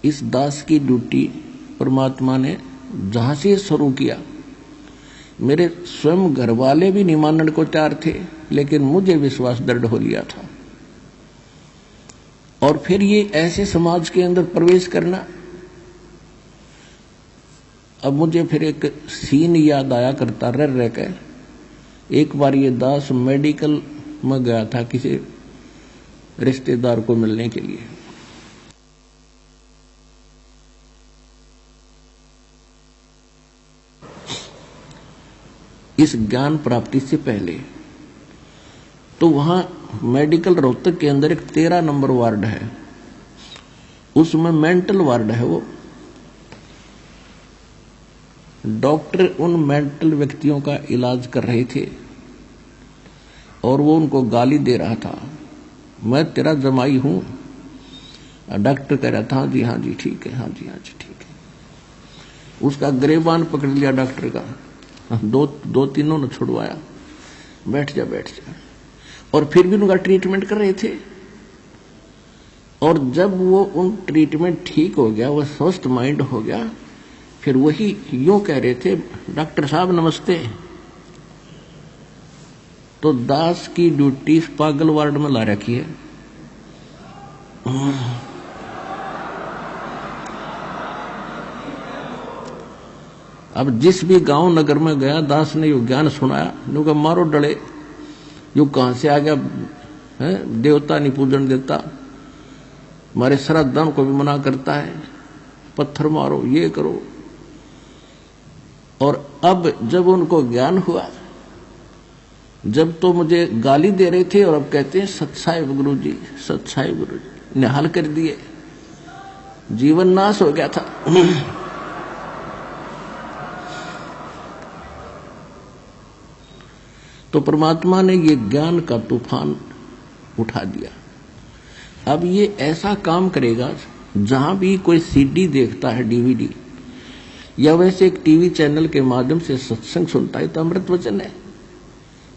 इस दास की ड्यूटी परमात्मा ने जहां से शुरू किया, मेरे स्वयं घर वाले भी नहीं मानने को तैयार थे, लेकिन मुझे विश्वास दृढ़ हो लिया था। और फिर ये ऐसे समाज के अंदर प्रवेश करना, अब मुझे फिर एक सीन याद आया करता रह कर। एक बार ये दास मेडिकल में गया था किसी रिश्तेदार को मिलने के लिए। इस ज्ञान प्राप्ति से पहले तो वहां मेडिकल रोहतक के अंदर एक 13 नंबर वार्ड है, उसमें मेंटल वार्ड है। वो डॉक्टर उन मेंटल व्यक्तियों का इलाज कर रहे थे और वो उनको गाली दे रहा था, मैं तेरा जमाई हूं। डॉक्टर कह रहा था हाँ जी ठीक है, हाँ जी ठीक है। उसका गिरेबान पकड़ लिया डॉक्टर का, दो तीनों ने छुड़वाया, बैठ जा। और फिर भी उनका ट्रीटमेंट कर रहे थे। और जब वो उन ट्रीटमेंट ठीक हो गया, वो स्वस्थ माइंड हो गया, फिर वही यूं कह रहे थे, डॉक्टर साहब नमस्ते। तो दास की ड्यूटी पागल वार्ड में ला रखी है। अब जिस भी गांव नगर में गया, दास ने यो ज्ञान सुनाया, नुका मारो डले, यो कहां से आ गया है, देवता नहीं पूजन देता, हमारे श्राद्धान को भी मना करता है, पत्थर मारो, ये करो। और अब जब उनको ज्ञान हुआ, जब तो मुझे गाली दे रहे थे और अब कहते हैं सत्साहिब गुरु जी, सत्साहिब गुरु जी, निहाल कर दिए, जीवन नाश हो गया था। तो परमात्मा ने ये ज्ञान का तूफान उठा दिया। अब ये ऐसा काम करेगा, जहां भी कोई सीडी देखता है, डीवीडी, या वैसे एक टीवी चैनल के माध्यम से सत्संग सुनता है, तो अमृत वचन है,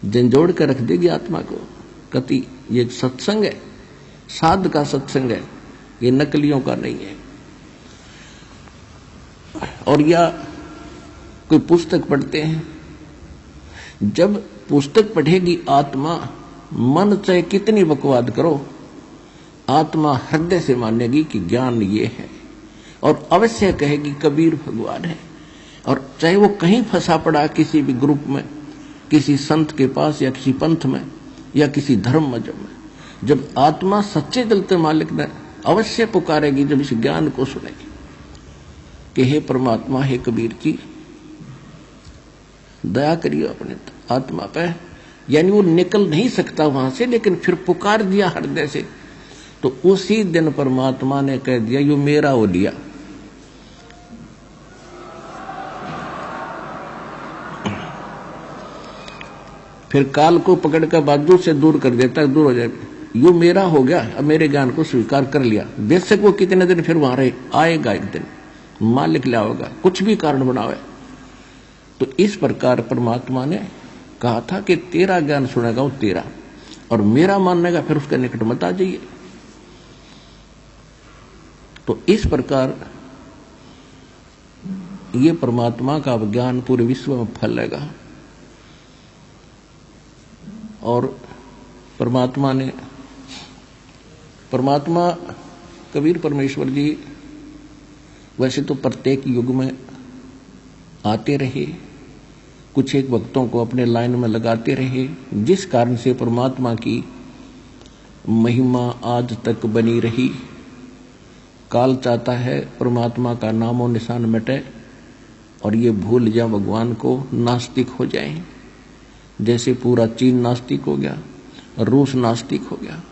झंझोड़ कर रख देगी आत्मा को। कति ये सत्संग है, साध का सत्संग है, ये नकलियों का नहीं है। और या कोई पुस्तक पढ़ते हैं, जब पुस्तक पढ़ेगी आत्मा, मन चाहे कितनी बकवाद करो, आत्मा हृदय से मानेगी कि ज्ञान ये है, और अवश्य कहेगी कबीर भगवान है। और चाहे वो कहीं फंसा पड़ा, किसी भी ग्रुप में, किसी संत के पास, या किसी पंथ में, या किसी धर्म मजहब में, जब आत्मा सच्चे दिल से मालिक ने अवश्य पुकारेगी, जब इस ज्ञान को सुनेगी कि हे परमात्मा, हे कबीर जी, दया करिए अपने आत्मा पे। यानी वो निकल नहीं सकता वहां से, लेकिन फिर पुकार दिया हृदय से, तो उसी दिन परमात्मा ने कह दिया, यो मेरा हो लिया। फिर काल को पकड़ कर बाजू से दूर कर देता है, दूर हो जाएगा, यो मेरा हो गया, अब मेरे ज्ञान को स्वीकार कर लिया। बेशक वो कितने दिन फिर वहां रहे, आएगा एक दिन, मालिक लाओगा, कुछ भी कारण बनावे। तो इस प्रकार परमात्मा ने कहा था कि तेरा ज्ञान सुनेगा वो तेरा, और मेरा माननेगा फिर उसके निकट मत आ जाइए। तो इस प्रकार ये परमात्मा का ज्ञान पूरे विश्व में फैलेगा। और परमात्मा कबीर परमेश्वर जी वैसे तो प्रत्येक युग में आते रहे, कुछ एक भक्तों को अपने लाइन में लगाते रहे, जिस कारण से परमात्मा की महिमा आज तक बनी रही। काल चाहता है परमात्मा का नामो निशान मिटे और ये भूल जाए भगवान को, नास्तिक हो जाए। जैसे पूरा चीन नास्तिक हो गया, रूस नास्तिक हो गया,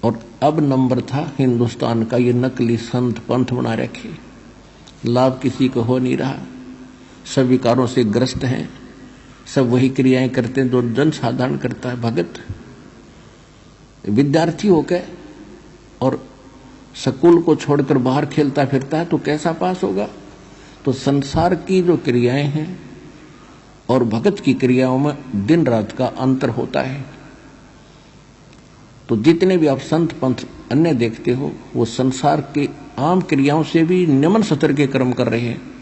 और अब नंबर था हिंदुस्तान का ये नकली संत पंथ बना रखे, लाभ किसी को हो नहीं रहा, सब विकारों से ग्रस्त हैं, सब वही क्रियाएं करते हैं जो जन साधारण करता है। भगत विद्यार्थी होकर और स्कूल को छोड़कर बाहर खेलता फिरता है तो कैसा पास होगा? तो संसार की जो क्रियाएं हैं और भगत की क्रियाओं में दिन रात का अंतर होता है। तो जितने भी आप संत पंथ अन्य देखते हो वो संसार के आम क्रियाओं से भी निम्न स्तर के कर्म कर रहे हैं।